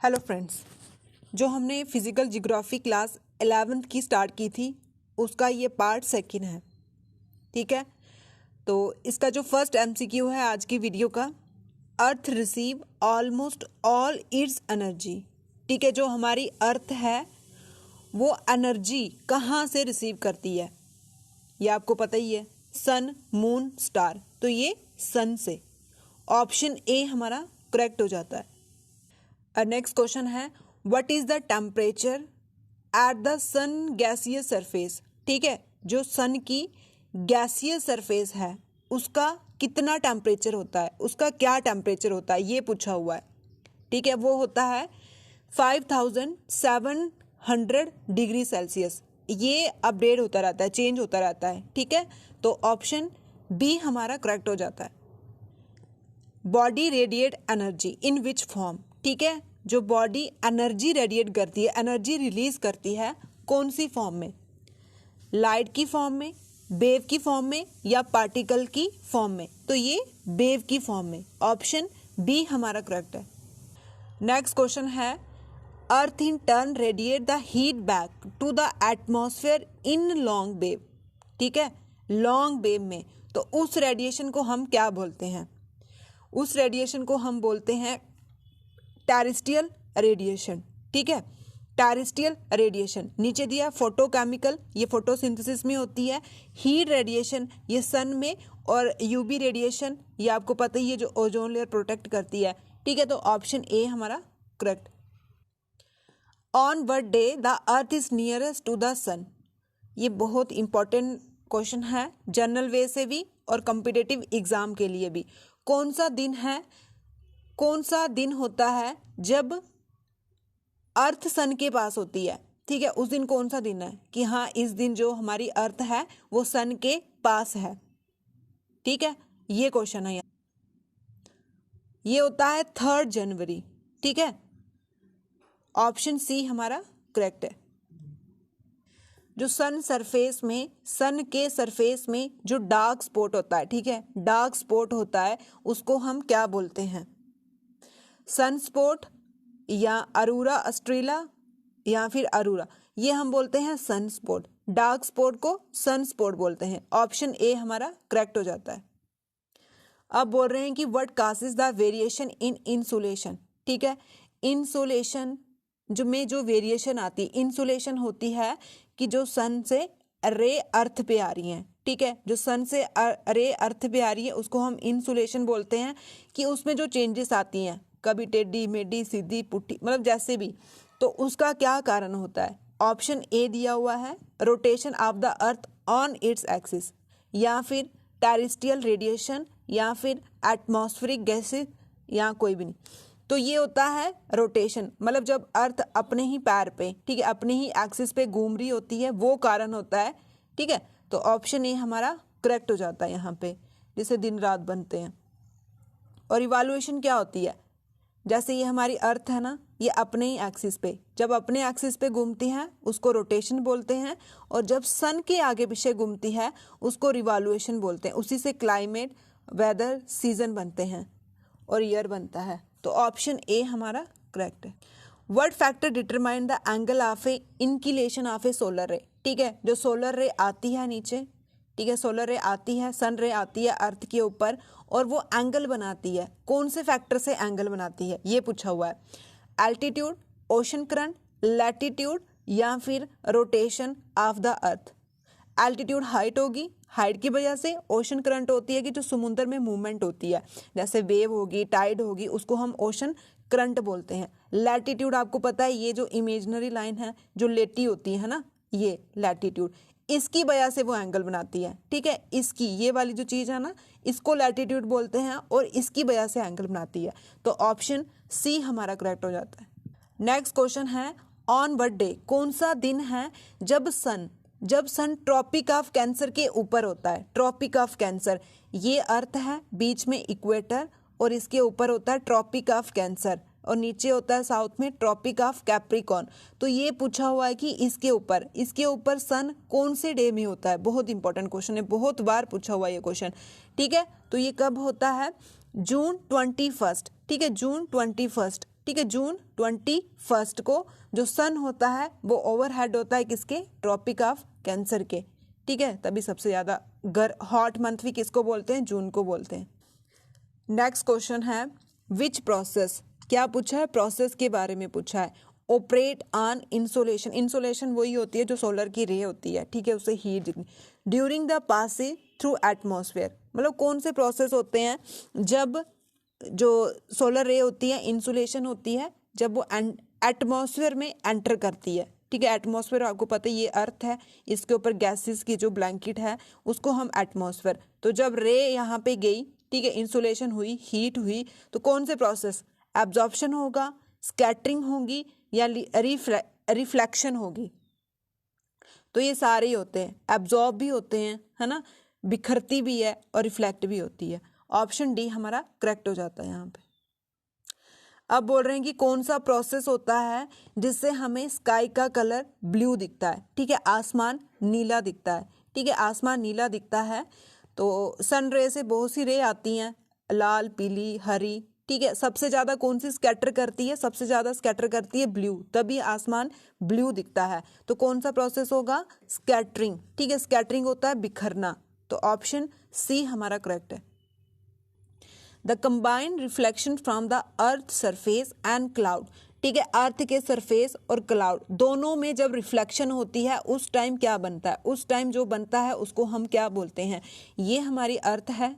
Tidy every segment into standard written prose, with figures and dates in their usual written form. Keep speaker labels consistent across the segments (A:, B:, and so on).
A: Hello friends, जो हमने physical geography class 11th की स्टार्ट की थी उसका ये पार्ट सेकंड है। ठीक है, तो इसका जो फर्स्ट एमसीक्यू है आज की वीडियो का, earth receive almost all its energy. ठीक है, जो हमारी अर्थ है वो एनर्जी कहाँ से रिसीव करती है, ये आपको पता ही है, सन, मून, स्टार। तो ये सन से। ऑप्शन ए हमारा करेक्ट हो जाता है। नेक्स्ट क्वेश्चन है, what is the temperature at the sun gaseous surface. ठीक है, जो सन की गैसियस सरफेस है उसका कितना टेम्परेचर होता है, उसका क्या टेम्परेचर होता है, ये पूछा हुआ है। ठीक है, वो होता है 5700 डिग्री सेल्सियस। ये अपडेट होता रहता है, चेंज होता रहता है। ठीक है, तो ऑप्शन बी हमारा करेक्ट हो जाता है। Body radiate energy in which form. ठीक है, जो बॉडी एनर्जी रेडिएट करती है, एनर्जी रिलीज करती है, कौन सी फॉर्म में, लाइट की फॉर्म में, वेव की फॉर्म में, या पार्टिकल की फॉर्म में। तो ये वेव की फॉर्म में। ऑप्शन बी हमारा करेक्ट है। नेक्स्ट क्वेश्चन है, earth in turn radiate the heat back to the atmosphere in long wave. ठीक है, लॉन्ग वेव में तो उस रेडिएशन को हम क्या बोलते हैं, उस रेडिएशन को हम बोलते हैं टेरेस्ट्रियल रेडिएशन। ठीक है, टेरेस्ट्रियल रेडिएशन नीचे दिया, फोटोकेमिकल ये फोटोसिंथेसिस में होती है, हीट रेडिएशन ये सन में, और यूवी रेडिएशन ये आपको पता ही है जो ओजोन लेयर प्रोटेक्ट करती है। ठीक है, तो ऑप्शन ए हमारा correct. On what day the earth is nearest to the sun. ये बहुत इंपॉर्टेंट क्वेश्चन है, जनरल वे से भी और कॉम्पिटिटिव एग्जाम के लिए भी। कौन सा दिन है, कौन सा दिन होता है जब अर्थ सन के पास होती है। ठीक है, उस दिन कौन सा दिन है कि हाँ इस दिन जो हमारी अर्थ है वो सन के पास है। ठीक है, ये क्वेश्चन है, ये होता है 3 जनवरी। ठीक है, ऑप्शन सी हमारा करेक्ट है। जो सन सरफेस में, सन के सरफेस में जो डार्क स्पॉट होता है, ठीक है, डार्क स्पॉट होता है, उसको हम क्या बोलते हैं, सन स्पॉट या अरोरा ऑस्ट्रेला या फिर अरोरा, ये हम बोलते हैं सन स्पॉट। डार्क स्पॉट को सन स्पॉट बोलते हैं। ऑप्शन ए हमारा करेक्ट हो जाता है। अब बोल रहे हैं कि what causes the variation in insulation. ठीक है, इंसुलेशन जो वेरिएशन आती है, इंसुलेशन होती है कि जो सन से रे अर्थ पे आ रही हैं। ठीक है, जो सन से रे अर्थ पे आ रही है उसको हम इंसुलेशन बोलते हैं, कि उसमें जो चेंजेस आती हैं, कभी टेढ़ी मेढ़ी सीधी पुट्टी, मतलब जैसे भी, तो उसका क्या कारण होता है। ऑप्शन ए दिया हुआ है, rotation of the earth on its axis, या फिर टेरेस्ट्रियल रेडिएशन, या फिर एटमॉस्फेरिक गैसेस, या कोई भी नहीं। तो ये होता है रोटेशन, मतलब जब अर्थ अपने ही पैर पे, ठीक है, अपने ही एक्सिस पे घूम रही होती है, वो कारण होता है। ठीक है, तो ऑप्शन ए हमारा करेक्ट हो जाता है यहाँ पे, जिसे दिन रात बनते हैं। और इवैल्यूएशन क्या होती है, जैसे ये हमारी अर्थ है ना, ये अपने ही एक्सिस पे, जब अपने एक्सिस पे घूमती है उसको रोटेशन बोलते हैं, और जब सन के आगे पीछे घूमती है उसको रिवॉल्यूशन बोलते हैं। उसी से क्लाइमेट, वेदर, सीजन बनते हैं और ईयर बनता है। तो ऑप्शन ए हमारा करेक्ट है। What factor determine the angle of A inclination of A solar रे। ठीक है, जो सोलर रे आती है नीचे, ठीक है, सोलर रे आती है, सन रे आती है अर्थ के ऊपर, और वो एंगल बनाती है, कौन से फैक्टर से एंगल बनाती है, ये पूछा हुआ है। एल्टीट्यूड, ओशन करंट, लैटिट्यूड, या फिर rotation of the earth. Altitude height होगी, हाइट की वजह से। ओशन करंट होती है कि जो समुद्र में मूवमेंट होती है, जैसे वेव होगी, टाइड होगी, उसको हम ओशन करंट बोलते हैं। लैटिट्यूड आपको पता है, ये जो इमेजिनरी लाइन है जो लेटी होती है ना, ये लैटिट्यूड, इसकी वजह से वो एंगल बनाती है। ठीक है, इसकी ये वाली जो चीज़ है ना, इसको लैटिट्यूड बोलते हैं, और इसकी वजह से एंगल बनाती है। तो ऑप्शन सी हमारा करेक्ट हो जाता है। नेक्स्ट क्वेश्चन है, ऑन व्हाट डे, कौन सा दिन है जब सन ट्रॉपिक ऑफ कैंसर के ऊपर होता है। ट्रॉपिक ऑफ कैंसर, ये अर्थ है, बीच में इक्वेटर, और इसके ऊपर होता है ट्रॉपिक ऑफ कैंसर, और नीचे होता है साउथ में ट्रॉपिक ऑफ कैप्रिकॉर्न। तो ये पूछा हुआ है कि इसके ऊपर सन कौन से डे में होता है। बहुत इंपॉर्टेंट क्वेश्चन है, बहुत बार पूछा हुआ है ये क्वेश्चन। ठीक है, तो ये कब होता है, जून 21। ठीक है, जून 21 ठीक है, जून 21 को जो सन होता है वो ओवरहेड होता है किसके, ट्रॉपिक ऑफ कैंसर के, ठीक है। तभी सबसे ज़्यादा हॉट मंथ भी किसको बोलते हैं, जून को बोलते हैं। नेक्स्ट क्वेश्चन है विच प्रोसेस, क्या पूछा है, प्रोसेस के बारे में पूछा है। ऑपरेट ऑन इंसोलेशन, इंसोलेशन वही होती है जो सोलर की रे होती है, ठीक है, उससे heat during the passing through atmosphere, मतलब कौन से प्रोसेस होते हैं जब जो सोलर रे होती है, इंसुलेशन होती है, जब वो एटमॉस्फेयर में एंटर करती है, ठीक है। एटमॉस्फेयर आपको पता है ये अर्थ है, इसके ऊपर गैसेस की जो ब्लैंकेट है उसको हम एटमॉस्फेयर, तो जब रे यहाँ पे गई, ठीक है, इंसुलेशन हुई, हीट हुई, तो कौन से प्रोसेस, एब्जॉर्प्शन होगा, स्कैटरिंग होगी या रिफ्लेक्शन होगी, तो ये सारे ही होते हैं, एब्जॉर्ब भी होते हैं, है ना, बिखरती भी है और रिफ्लेक्ट भी होती है। ऑप्शन डी हमारा करेक्ट हो जाता है यहाँ पे। अब बोल रहे हैं कि कौन सा प्रोसेस होता है जिससे हमें स्काई का कलर ब्लू दिखता है, ठीक है, आसमान नीला दिखता है, ठीक है, आसमान नीला दिखता है। तो सन रे से बहुत सी रे आती हैं, लाल, पीली, हरी, ठीक है, सबसे ज़्यादा कौन सी स्कैटर करती है, सबसे ज़्यादा स्कैटर करती है ब्लू, तभी आसमान ब्लू दिखता है। तो कौन सा प्रोसेस होगा, स्कैटरिंग, ठीक है, स्कैटरिंग होता है बिखरना, तो ऑप्शन सी हमारा करेक्ट है। The combined reflection from the earth surface and cloud, ठीक है, अर्थ के सरफेस और क्लाउड दोनों में जब रिफ्लेक्शन होती है उस टाइम क्या बनता है, उस टाइम जो बनता है उसको हम क्या बोलते हैं। ये हमारी अर्थ है,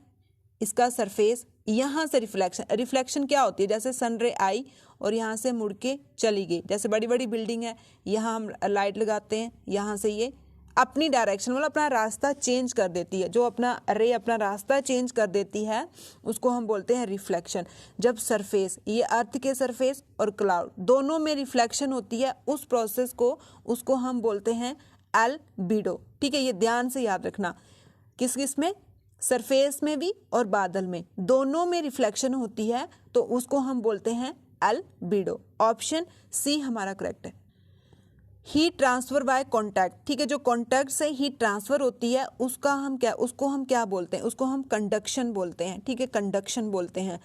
A: इसका सरफेस, यहाँ से रिफ्लेक्शन, रिफ्लेक्शन क्या होती है, जैसे सन रे आई और यहाँ से मुड़ के चली गई, जैसे बड़ी बड़ी बिल्डिंग है, यहाँ हम लाइट लगाते हैं, यहाँ से ये अपनी डायरेक्शन मतलब अपना रास्ता चेंज कर देती है, जो अपना रे अपना रास्ता चेंज कर देती है उसको हम बोलते हैं रिफ्लेक्शन। जब सरफेस, ये अर्थ के सरफेस और क्लाउड दोनों में रिफ्लेक्शन होती है उस प्रोसेस को, उसको हम बोलते हैं एल्बिडो, ठीक है, ये ध्यान से याद रखना, किस किस में, सरफेस में भी और बादल में, दोनों में रिफ्लेक्शन होती है तो उसको हम बोलते हैं एल्बिडो। ऑप्शन सी हमारा करेक्ट है। हीट ट्रांसफर बाय कांटेक्ट, ठीक है, जो कांटेक्ट से हीट ट्रांसफर होती है उसका हम क्या, उसको हम क्या बोलते हैं, उसको हम कंडक्शन बोलते हैं, ठीक है, कंडक्शन बोलते हैं।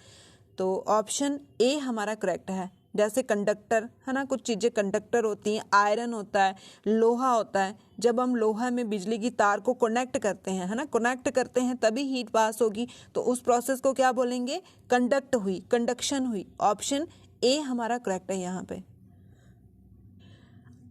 A: तो ऑप्शन ए हमारा करेक्ट है। जैसे कंडक्टर है ना, कुछ चीज़ें कंडक्टर होती हैं, आयरन होता है, लोहा होता है, जब हम लोहा में बिजली की तार को कनेक्ट करते हैं, है ना, कनेक्ट करते हैं तभी हीट पास होगी, तो उस प्रोसेस को क्या बोलेंगे, कंडक्ट हुई, कंडक्शन हुई। ऑप्शन ए हमारा करेक्ट है यहाँ पे।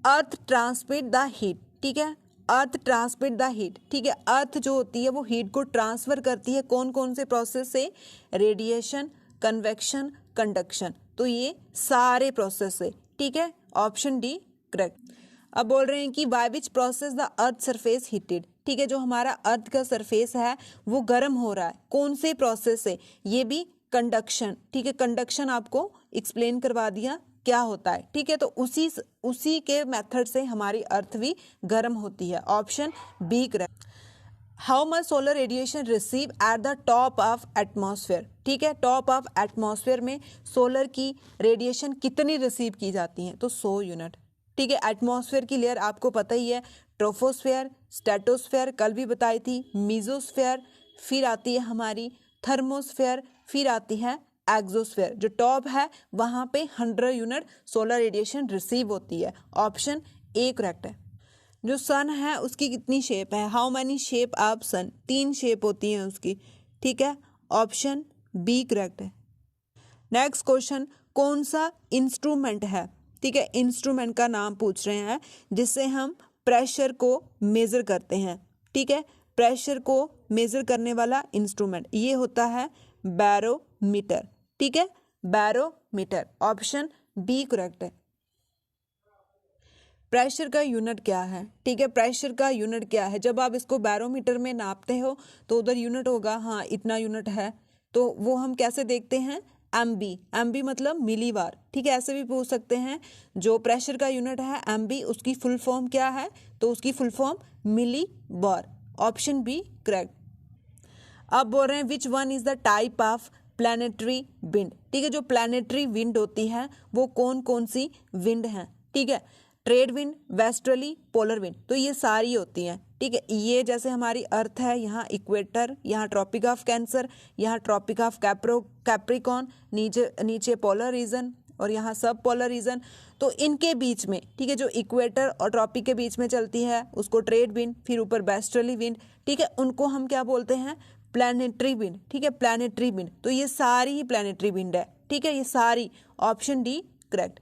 A: अर्थ ट्रांसमिट द हीट, ठीक है, अर्थ ट्रांसमिट द हीट, ठीक है, अर्थ जो होती है वो हीट को ट्रांसफर करती है कौन कौन से प्रोसेस से, रेडिएशन, कन्वेक्शन, कंडक्शन, तो ये सारे प्रोसेस से, ठीक है, ऑप्शन डी करेक्ट। अब बोल रहे हैं कि by which process the earth surface heated, ठीक है, जो हमारा अर्थ का सरफेस है वो गर्म हो रहा है, कौन से प्रोसेस से, ये भी कंडक्शन, ठीक है, कंडक्शन आपको एक्सप्लेन करवा दिया क्या होता है, ठीक है, तो उसी के मेथड से हमारी अर्थ भी गर्म होती है। Option B correct. How much solar radiation receive at the top of atmosphere, ठीक है, टॉप ऑफ एटमॉस्फेयर में सोलर की रेडिएशन कितनी रिसीव की जाती है, तो 100 यूनिट, ठीक है। एटमॉस्फेयर की लेयर आपको पता ही है, ट्रोपोस्फेयर, स्ट्रेटोस्फेयर कल भी बताई थी, मीजोस्फेयर, फिर आती है हमारी थर्मोस्फेयर, फिर आती है एक्सोस्फेयर, जो टॉप है वहां पे 100 यूनिट सोलर रेडिएशन रिसीव होती है। ऑप्शन ए करेक्ट है। जो सन है उसकी कितनी शेप है, how many shape of sun, 3 shape होती हैं उसकी, ठीक है, ऑप्शन बी करेक्ट है। नेक्स्ट क्वेश्चन, कौन सा इंस्ट्रूमेंट है, ठीक है, इंस्ट्रूमेंट का नाम पूछ रहे हैं जिससे हम प्रेशर को मेजर करते हैं, ठीक है, प्रेशर को मेजर करने वाला इंस्ट्रूमेंट ये होता है बैरोमीटर, ठीक है, बैरोमीटर। ऑप्शन बी करेक्ट है। प्रेशर का यूनिट क्या है, ठीक है, प्रेशर का यूनिट क्या है, जब आप इसको बैरोमीटर में नापते हो तो उधर यूनिट होगा, हाँ इतना यूनिट है, तो वो हम कैसे देखते हैं, एमबी, एमबी मतलब मिलीबार, ठीक है, ऐसे भी पूछ सकते हैं। जो प्रेशर का यूनिट है एमबी, उसकी फुल फॉर्म क्या है, तो उसकी full form millibar. Option B correct. अब बोल रहे हैं which one is the type of planetary wind, ठीक है, जो प्लैनेटरी विंड होती है वो कौन कौन सी विंड है, ठीक है, trade wind, westerly, polar wind, तो ये सारी होती हैं, ठीक है। ये जैसे हमारी अर्थ है, यहाँ इक्वेटर, यहाँ ट्रॉपिक ऑफ कैंसर, यहाँ ट्रॉपिक ऑफ कैप्रिकॉन, नीचे नीचे पोलर रीजन, और यहाँ सब पोलर रीजन। तो इनके बीच में, ठीक है, जो इक्वेटर और ट्रॉपिक के बीच में चलती है उसको ट्रेड विंड, फिर ऊपर वेस्टर्ली विंड, ठीक है, उनको हम क्या बोलते हैं, प्लैनेटरी विंड, ठीक है, प्लैनेटरी विंड। तो ये सारी ही प्लैनेटरी विंड है, ठीक है, ये सारी, ऑप्शन डी करेक्ट।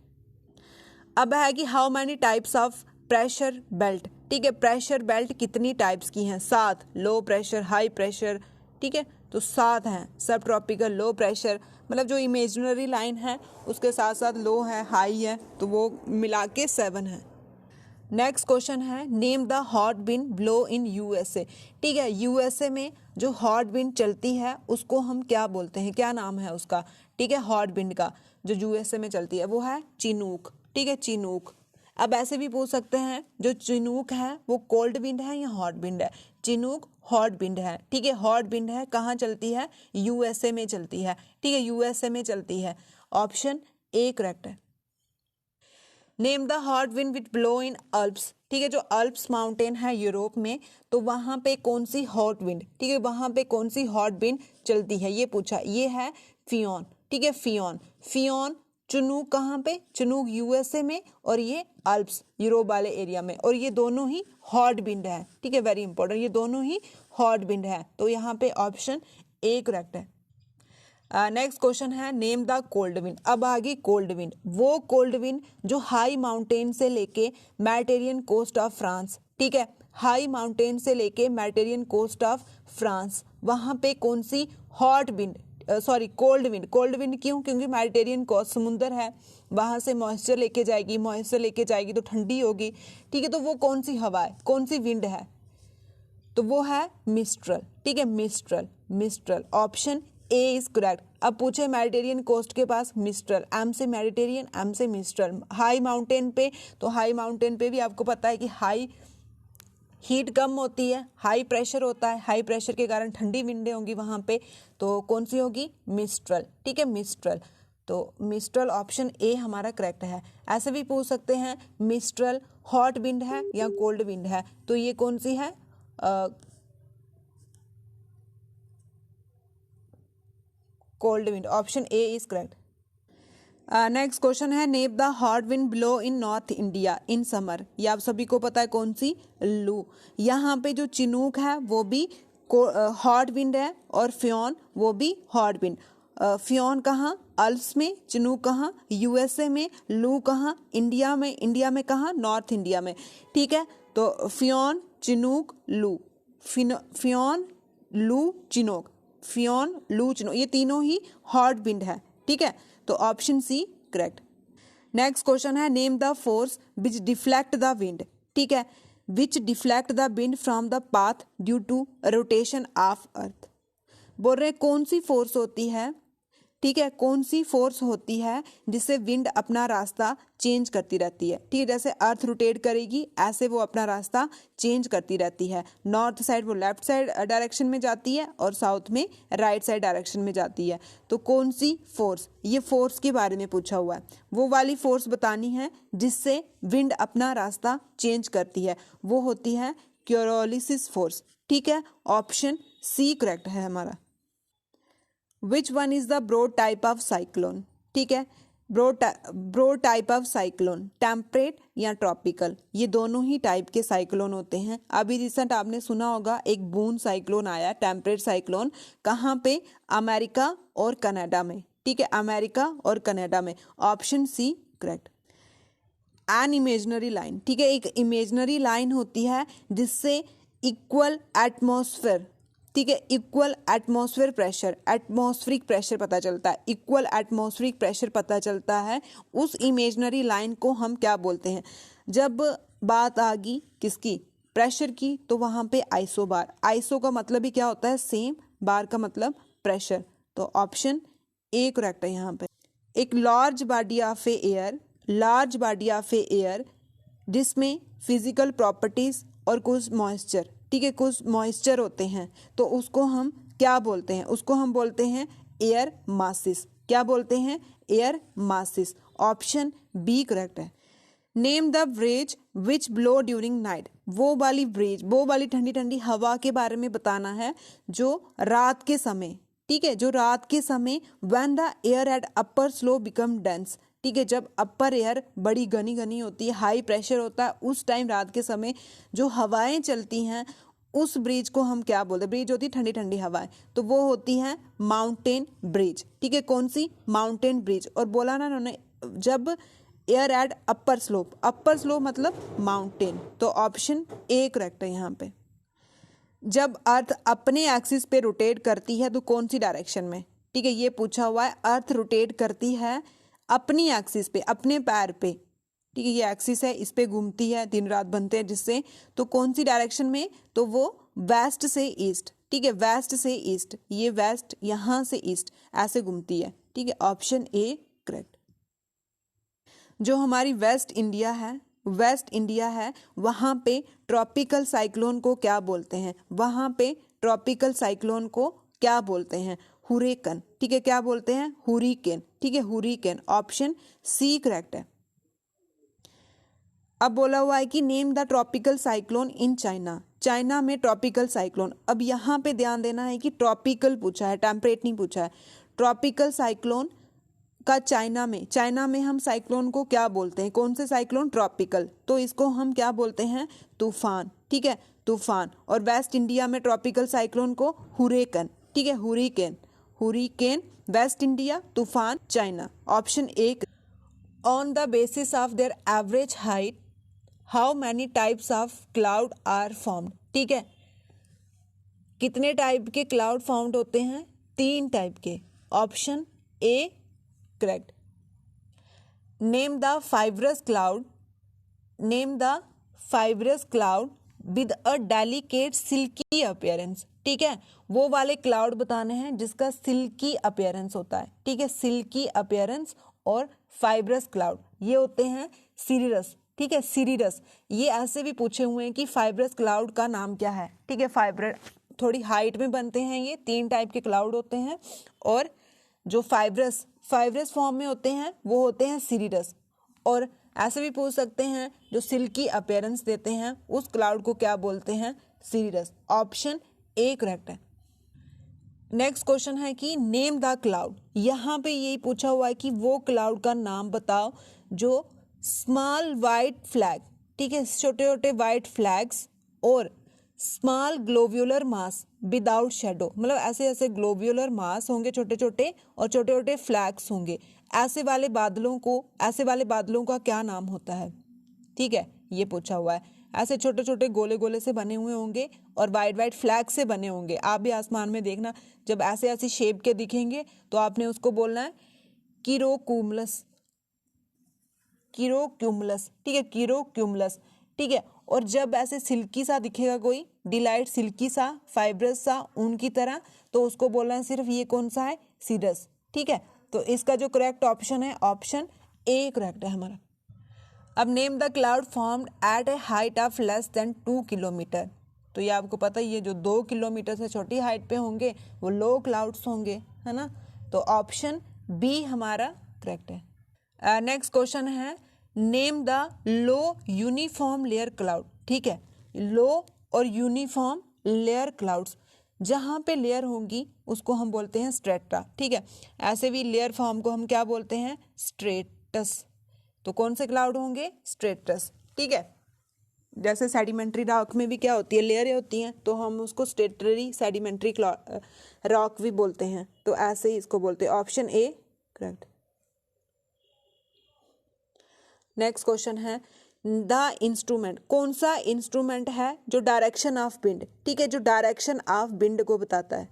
A: अब है कि how many types of pressure belt, ठीक है, प्रेशर बेल्ट कितनी टाइप्स की हैं, 7, लो प्रेशर, हाई प्रेशर, ठीक है, तो 7 हैं। सब ट्रॉपिकल, लो प्रेशर, मतलब जो इमेजिनरी लाइन है उसके साथ साथ लो है, हाई है, तो वो मिला के 7 है। नेक्स्ट क्वेश्चन है, name the hot wind blow in USA, ठीक है, यूएसए में जो हॉट विंड चलती है उसको हम क्या बोलते हैं, क्या नाम है उसका, ठीक है, हॉट विंड का जो यूएसए में चलती है वो है चिनूक, ठीक है, चिनूक। अब ऐसे भी पूछ सकते हैं जो चिनूक है वो कोल्ड विंड है या हॉट विंड है, चिनूक हॉट विंड है, ठीक है, हॉट विंड है, कहाँ चलती है, यूएसए में चलती है, ठीक है, यूएसए में चलती है, ऑप्शन ए करेक्ट है। Name the hot wind which blow in Alps, ठीक है, जो अल्प्स माउंटेन है यूरोप में, तो वहां पे कौन सी हॉट विंड, ठीक है, वहां पे कौन सी हॉट विंड चलती है, ये पूछा, ये है फियोन, ठीक है, फियोन। फियोन चिनूक कहाँ पे, चिनूक यूएसए में, और ये अल्प्स यूरोप वाले एरिया में, और ये दोनों ही हॉट विंड है, ठीक है, वेरी इंपॉर्टेंट, ये दोनों ही हॉट विंड है, तो यहाँ पे ऑप्शन ए करेक्ट है। नेक्स्ट क्वेश्चन है, नेम द कोल्ड विंड। अब आगे कोल्ड विंड, वो कोल्ड विंड जो हाई माउंटेन से लेके मेडिटेरियन कोस्ट ऑफ फ्रांस, ठीक है, हाई माउंटेन से लेके मेडिटेरियन कोस्ट ऑफ फ्रांस, वहां पे कौन सी hot wind, sorry cold wind, cold wind क्यों, क्योंकि मेडिटेरियन कोस्ट समुंदर है, वहां से मॉइस्चर लेके जाएगी, मॉइस्चर लेके जाएगी तो ठंडी होगी, ठीक है, तो वो कौन सी हवा है, कौन सी विंड है, तो वो है मिस्ट्रल, ठीक है, mistral, mistral, option A is correct. अब पूछे मेडिटेरियन कोस्ट के पास मिस्ट्रल, एम से मेडिटेरियन, एम से मिस्ट्रल, हाई माउंटेन पे, तो हाई माउंटेन पे भी आपको पता है कि हाई हीट कम होती है, हाई प्रेशर होता है, हाई प्रेशर के कारण ठंडी विंडें होंगी वहां पे, तो कौन सी होगी, मिस्ट्रल, ठीक है, मिस्ट्रल, तो मिस्ट्रल ऑप्शन ए हमारा करेक्ट है। ऐसे भी पूछ सकते हैं मिस्ट्रल हॉट विंड है या कोल्ड विंड है, तो ये कौन सी है, cold wind, option A is correct. Next question है, name the hot wind blow in north India in summer, ये आप सभी को पता है कौन सी, लू। यहाँ पे जो चिनूक है वो भी हॉट विंड है, और फ्योन वो भी हॉट विंड। फ्योन कहाँ, अल्प्स में, चिनूक कहाँ, यूएसए में, लू कहाँ, इंडिया में, इंडिया में कहाँ, नॉर्थ इंडिया में, ठीक है, तो फ्योन, चिनूक, लू, फ्योन, लू, चिनूक, फ्योन, लू, चिनूक, ये तीनों ही हॉट विंड है, ठीक है, तो option C correct. Next question है, name the force which deflect the wind, ठीक है, which deflect the wind from the path due to rotation of earth. बोल रहे कौन सी फोर्स होती है, ठीक है, कौन सी फोर्स होती है जिससे विंड अपना रास्ता चेंज करती रहती है, ठीक है, जैसे अर्थ रोटेट करेगी ऐसे वो अपना रास्ता चेंज करती रहती है, नॉर्थ साइड वो लेफ्ट साइड डायरेक्शन में जाती है और साउथ में राइट साइड डायरेक्शन में जाती है, तो कौन सी फोर्स, ये फोर्स के बारे में पूछा हुआ है, वो वाली फोर्स बतानी है जिससे विंड अपना रास्ता चेंज करती है, वो होती है क्योरोलिसिस फोर्स, ठीक है, ऑप्शन सी करेक्ट है हमारा। Which one is the broad type of cyclone, ठीक है, broad type of cyclone, temperate या ट्रॉपिकल, ये दोनों ही टाइप के साइक्लोन होते हैं। अभी रिसेंट आपने सुना होगा एक बून साइक्लोन आया, टेम्परेट साइक्लोन, कहाँ पे, अमेरिका और कनाडा में, ठीक है, अमेरिका और कनाडा में, option C correct. An imaginary line, ठीक है, एक इमेजनरी लाइन होती है जिससे इक्वल एटमॉस्फेयर, ठीक है, equal atmosphere pressure, atmospheric pressure पता चलता है, इक्वल एटमॉस्फेरिक प्रेशर पता चलता है, उस इमेजनरी लाइन को हम क्या बोलते हैं। जब बात आ गई किसकी, प्रेशर की, तो वहां पे आइसो बार, आइसो का मतलब ही क्या होता है, सेम, बार का मतलब प्रेशर, तो ऑप्शन ए करेक्ट है यहाँ पे। एक large body of A air, large body of A air जिसमें फिजिकल प्रॉपर्टीज और कुछ मॉइस्चर, ठीक है, कुछ मॉइस्चर होते हैं, तो उसको हम क्या बोलते हैं, उसको हम बोलते हैं एयर मासिस, क्या बोलते हैं, air masses, option B correct है। Name the breeze which blow during night, वो वाली ब्रेज, वो वाली ठंडी ठंडी हवा के बारे में बताना है जो रात के समय, ठीक है, जो रात के समय when the air at upper slow become dense, ठीक है, जब अपर एयर बड़ी घनी घनी होती है, हाई प्रेशर होता है, उस टाइम रात के समय जो हवाएं चलती हैं उस ब्रिज को हम क्या बोलते हैं? ब्रिज होती है ठंडी ठंडी हवाएं, तो वो होती हैं माउंटेन ब्रिज। ठीक है, कौन सी? Mountain bridge. और बोला ना उन्होंने, जब एयर एट अपर स्लोप मतलब माउंटेन, तो ऑप्शन ए करेक्ट है यहाँ पे। जब अर्थ अपने एक्सिस पे रोटेट करती है तो कौन सी डायरेक्शन में? ठीक है, ये पूछा हुआ है। अर्थ रोटेट करती है अपनी एक्सिस पे, अपने पैर पे। ठीक है, ये एक्सिस है, इस पे घूमती है, दिन रात बनते हैं जिससे, तो कौन सी डायरेक्शन में? तो वो वेस्ट से ईस्ट। ठीक है, वेस्ट से ईस्ट, ये वेस्ट, यहाँ से ईस्ट, ऐसे घूमती है। ठीक है, ऑप्शन ए करेक्ट। जो हमारी वेस्ट इंडिया है वहाँ पे ट्रॉपिकल साइक्लोन को क्या बोलते हैं? वहाँ पे ट्रॉपिकल साइक्लोन को क्या बोलते हैं? हुरिकेन। ठीक है, क्या बोलते हैं? हुरिकेन। ठीक है, हुरिकेन, ऑप्शन सी करेक्ट है। अब बोला हुआ है कि name the tropical cyclone in China. China में ट्रॉपिकल साइक्लोन, अब यहाँ पे ध्यान देना है कि ट्रॉपिकल पूछा है, टेम्परेट नहीं पूछा है। ट्रॉपिकल साइक्लोन का चाइना में हम साइक्लोन को क्या बोलते हैं? कौन से साइक्लोन? ट्रॉपिकल, तो इसको हम क्या बोलते हैं? तूफान। ठीक है, तूफान। और वेस्ट इंडिया में ट्रॉपिकल साइक्लोन को हुरिकेन। ठीक है, हुरिकेन वेस्ट इंडिया, तूफान चाइना, option A. On the basis of their average height how many types of cloud are formed. ठीक है, कितने टाइप के क्लाउड फाउंड होते हैं? 3 टाइप के, option A correct. Name the fibrous cloud with a delicate silky appearance. ठीक है, वो वाले क्लाउड बताने हैं जिसका सिल्की अपीयरेंस होता है। ठीक है, सिल्की अपीयरेंस और फाइब्रस क्लाउड ये होते हैं सिरिरस। ठीक है, सिरिरस। ये ऐसे भी पूछे हुए हैं कि फाइब्रस क्लाउड का नाम क्या है। ठीक है, फाइबर थोड़ी हाइट में बनते हैं, ये 3 टाइप के क्लाउड होते हैं, और जो फाइब्रस फॉर्म में होते हैं वो होते हैं सिरिरस। और ऐसे भी पूछ सकते हैं जो सिल्की अपीयरेंस देते हैं उस क्लाउड को क्या बोलते हैं? सिरिरस, ऑप्शन ए करेक्ट है। नेक्स्ट क्वेश्चन है कि नेम द क्लाउड। यहाँ पे यही पूछा हुआ है कि वो क्लाउड का नाम बताओ जो स्मॉल वाइट फ्लैग, ठीक है, छोटे छोटे वाइट फ्लैग्स और स्मॉल ग्लोब्यूलर मास विदाउट शेडो, मतलब ऐसे ऐसे ग्लोब्यूलर मास होंगे छोटे छोटे और छोटे छोटे फ्लैग्स होंगे, ऐसे वाले बादलों का क्या नाम होता है? ठीक है, ये पूछा हुआ है। ऐसे छोटे छोटे गोले गोले से बने हुए होंगे और वाइट वाइट फ्लैग से बने होंगे। आप भी आसमान में देखना, जब ऐसे ऐसी शेप के दिखेंगे तो आपने उसको बोलना है कीरोक्यूमुलस। ठीक है, कीरोक्यूमुलस। ठीक है, और जब ऐसे सिल्की सा दिखेगा कोई, डिलाइट सिल्की सा, फाइब्रस सा, ऊन की तरह, तो उसको बोलना है सिर्फ ये कौन सा है? सिरस। ठीक है, तो इसका जो करेक्ट ऑप्शन है, ऑप्शन ए करेक्ट है हमारा। अब name the cloud formed at A height of less than 2 kilometre. तो ये आपको पता ही है, जो 2 किलोमीटर से छोटी हाइट पे होंगे वो लो क्लाउड्स होंगे, है ना। तो ऑप्शन बी हमारा करेक्ट है। नेक्स्ट क्वेश्चन है name the low uniform layer cloud. ठीक है, लो और यूनिफॉर्म लेयर क्लाउड्स, जहाँ पे लेयर होंगी उसको हम बोलते हैं स्ट्रेटा। ठीक है, ऐसे भी लेयर फॉर्म को हम क्या बोलते हैं? स्ट्रेटस। तो कौन से क्लाउड होंगे? स्ट्रेटस। ठीक है, जैसे सेडिमेंट्री रॉक में भी क्या होती है? लेयरें होती हैं, तो हम उसको स्ट्रेटरी सेडिमेंट्री रॉक भी बोलते हैं, तो ऐसे ही इसको बोलते हैं। Option A correct. Next question है द इंस्ट्रूमेंट। कौन सा इंस्ट्रूमेंट है जो डायरेक्शन ऑफ विंड, ठीक है, जो डायरेक्शन ऑफ विंड को बताता है?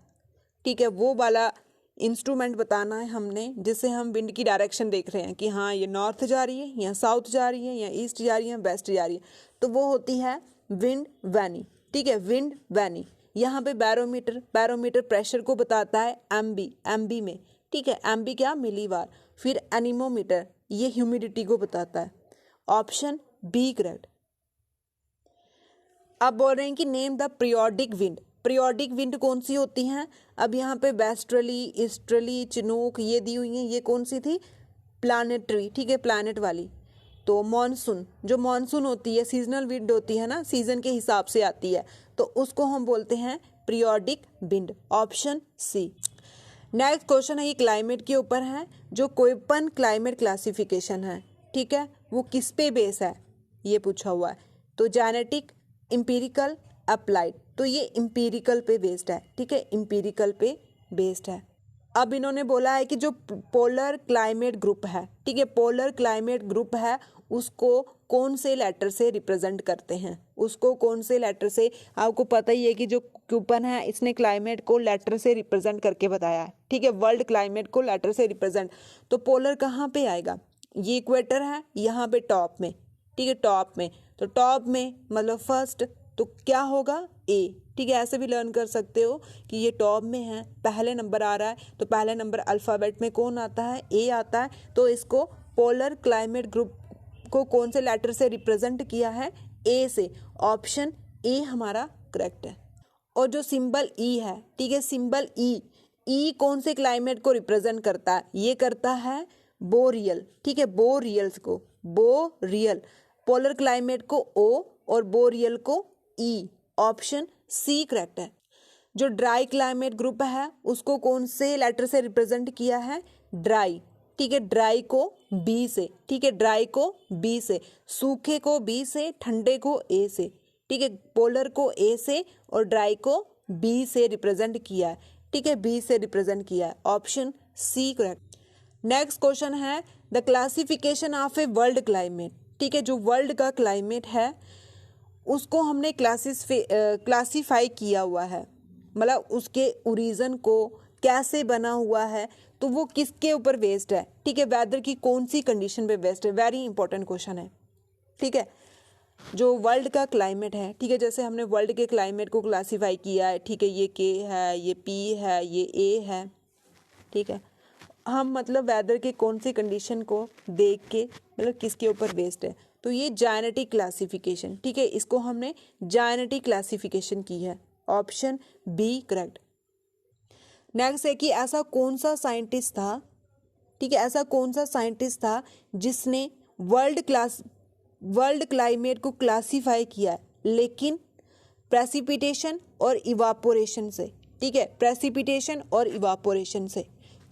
A: ठीक है, वो वाला इंस्ट्रूमेंट बताना है हमने जिससे हम विंड की डायरेक्शन देख रहे हैं कि हाँ ये नॉर्थ जा रही है, या साउथ जा रही है, या ईस्ट जा रही है, वेस्ट जा रही है, तो वो होती है विंड वैनी। ठीक है, विंड वैनी। यहाँ पे बैरोमीटर प्रेशर को बताता है एमबी में। ठीक है, एमबी क्या? मिलीबार। फिर एनीमोमीटर ये ह्यूमिडिटी को बताता है। Option B correct. अब बोल रहे हैं कि name the periodic wind. Periodic wind कौन सी होती हैं? अब यहाँ पे वेस्टर्ली, ईस्टर्ली, चिनूक ये दी हुई हैं, ये कौन सी थी? प्लानेटरी। ठीक है, प्लानेट वाली। तो मॉनसून, जो मॉनसून होती है, सीजनल विंड होती है ना, सीजन के हिसाब से आती है, तो उसको हम बोलते हैं periodic wind. Option C. Next question है, ये क्लाइमेट के ऊपर है। जो कोईपन क्लाइमेट क्लासिफिकेशन है, ठीक है, वो किस पे बेस है, ये पूछा हुआ है। तो जेनेटिक, एम्पिरिकल, अप्लाइड। तो ये एम्पिरिकल पे बेस्ड है, ठीक है, एम्पिरिकल पे बेस्ड है। अब इन्होंने बोला है कि जो पोलर क्लाइमेट ग्रुप है, ठीक है, पोलर क्लाइमेट ग्रुप है, उसको कौन से लेटर से रिप्रेजेंट करते हैं, उसको कौन से लेटर से। आपको पता ही है कि जो क्यूपन है इसने क्लाइमेट को लेटर से रिप्रेजेंट करके बताया है, ठीक है, वर्ल्ड क्लाइमेट को लेटर से रिप्रेजेंट। तो पोलर कहाँ पे आएगा, ये इक्वेटर है यहाँ पे टॉप में, ठीक है, टॉप में। तो टॉप में मतलब फर्स्ट, तो क्या होगा, ए, ठीक है। ऐसे भी लर्न कर सकते हो कि ये टॉप में है, पहले नंबर आ रहा है, तो पहले नंबर अल्फ़ाबेट में कौन आता है, ए आता है। तो इसको पोलर क्लाइमेट ग्रुप को कौन से लेटर से रिप्रेजेंट किया है, ए से। ऑप्शन ए हमारा करेक्ट है। और जो सिंबल ई है, ठीक है, सिंबल ई, ई कौन से क्लाइमेट को रिप्रेजेंट करता है, ये करता है बोरियल, ठीक है, बोरियल्स को, बोरियल। पोलर क्लाइमेट को ओ और बोरियल को ई। ऑप्शन सी करेक्ट है। जो ड्राई क्लाइमेट ग्रुप है उसको कौन से लेटर से रिप्रेजेंट किया है, ड्राई, ठीक है, ड्राई को बी से, ठीक है, ड्राई को बी से, सूखे को बी से, ठंडे को ए से, ठीक है, पोलर को ए से और ड्राई को बी से रिप्रेजेंट किया है, ठीक है, बी से रिप्रेजेंट किया है। Option C correct. Next question है, the classification of a world climate, ठीक है, जो वर्ल्ड का क्लाइमेट है उसको हमने क्लासीफाई किया हुआ है, मतलब उसके ओरिजिन को कैसे बना हुआ है, तो वो किसके ऊपर बेस्ड है, ठीक है, वेदर की कौन सी कंडीशन पे बेस्ड है। वेरी इंपॉर्टेंट क्वेश्चन है, ठीक है। जो वर्ल्ड का क्लाइमेट है, ठीक है, जैसे हमने वर्ल्ड के क्लाइमेट को क्लासीफाई किया है, ठीक है, ये के है, ये पी है, ये ए है, ठीक है। हम मतलब वेदर के कौन सी कंडीशन को देख के मतलब किसके ऊपर बेस्ड है, तो ये जेनेटिक क्लासिफिकेशन, ठीक है, इसको हमने जेनेटिक क्लासिफिकेशन की है। Option B correct. नेक्स्ट है कि ऐसा कौन सा साइंटिस्ट था, ठीक है, ऐसा कौन सा साइंटिस्ट था जिसने वर्ल्ड क्लाइमेट को क्लासीफाई किया है, लेकिन प्रेसिपिटेशन और इवापोरेशन से, ठीक है, प्रेसिपिटेशन और इवापोरेशन से।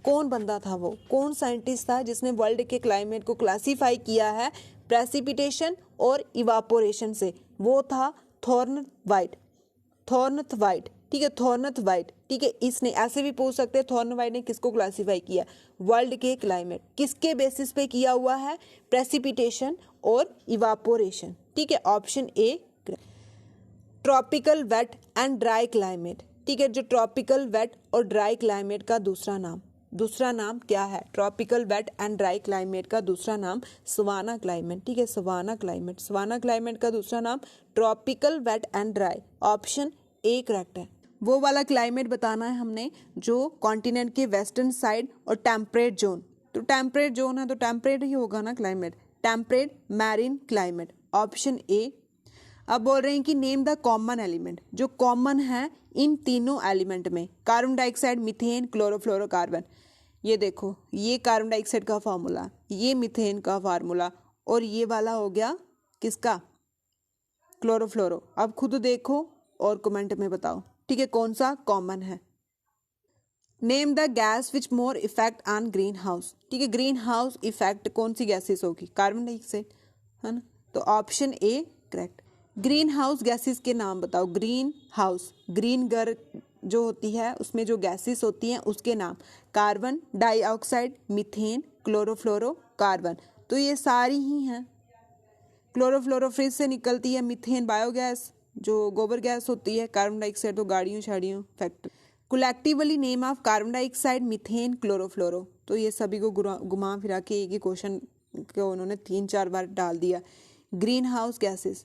A: कौन बंदा था वो, कौन साइंटिस्ट था जिसने वर्ल्ड के क्लाइमेट को क्लासीफाई किया है प्रेसिपिटेशन और इवापोरेशन से। वो था थॉर्नवाइट, थॉर्नथवाइट, ठीक है, थॉर्नथवाइट, ठीक है। इसने ऐसे भी पूछ सकते हैं थॉर्नवाइट ने किसको क्लासीफाई किया, वर्ल्ड के क्लाइमेट किसके बेसिस पे किया हुआ है, प्रेसिपिटेशन और इवापोरेशन, ठीक है। Option A. Tropical wet and dry climate, ठीक है, जो ट्रॉपिकल वेट और ड्राई क्लाइमेट का दूसरा नाम क्या है, tropical wet and dry climate का दूसरा नाम सवाना क्लाइमेट, ठीक है, सवाना क्लाइमेट, सवाना क्लाइमेट का दूसरा नाम tropical wet and dry. Option A correct है। वो वाला क्लाइमेट बताना है हमने जो कॉन्टिनेंट के वेस्टर्न साइड और टेम्परेट जोन, तो टेम्परेट जोन है तो टेम्परेट ही होगा ना climate, temperate marine climate. Option A. अब बोल रहे हैं कि नेम द कॉमन एलिमेंट, जो कॉमन है इन तीनों एलिमेंट में, कार्बन डाइऑक्साइड, मीथेन, क्लोरोफ्लोरोकार्बन। ये देखो, ये कार्बन डाइऑक्साइड का फार्मूला, ये मीथेन का फार्मूला, और ये वाला हो गया किसका, क्लोरोफ्लोरो। अब खुद देखो और कमेंट में बताओ, ठीक है, कौन सा कॉमन है। Name the gas which more effect on green house, ठीक है, ग्रीन हाउस इफेक्ट कौन सी गैसेस होगी, कार्बन डाइऑक्साइड, है ना। तो option A correct. Green house gases के नाम बताओ, ग्रीन हाउस, ग्रीन घर जो होती है उसमें जो गैसेस होती हैं उसके नाम, carbon dioxide, methane, chlorofluoro carbon. तो ये सारी ही हैं। क्लोरोफ्लोरो फ्रिज से निकलती है, मीथेन बायोगैस जो गोबर गैस होती है, कार्बन डाइऑक्साइड तो गाड़ियों शाड़ियों factory. Collectively name of carbon dioxide, methane, chlorofluoro. तो ये सभी को घुमा फिरा के एक ही क्वेश्चन को उन्होंने 3-4 बार डाल दिया। Green house gases,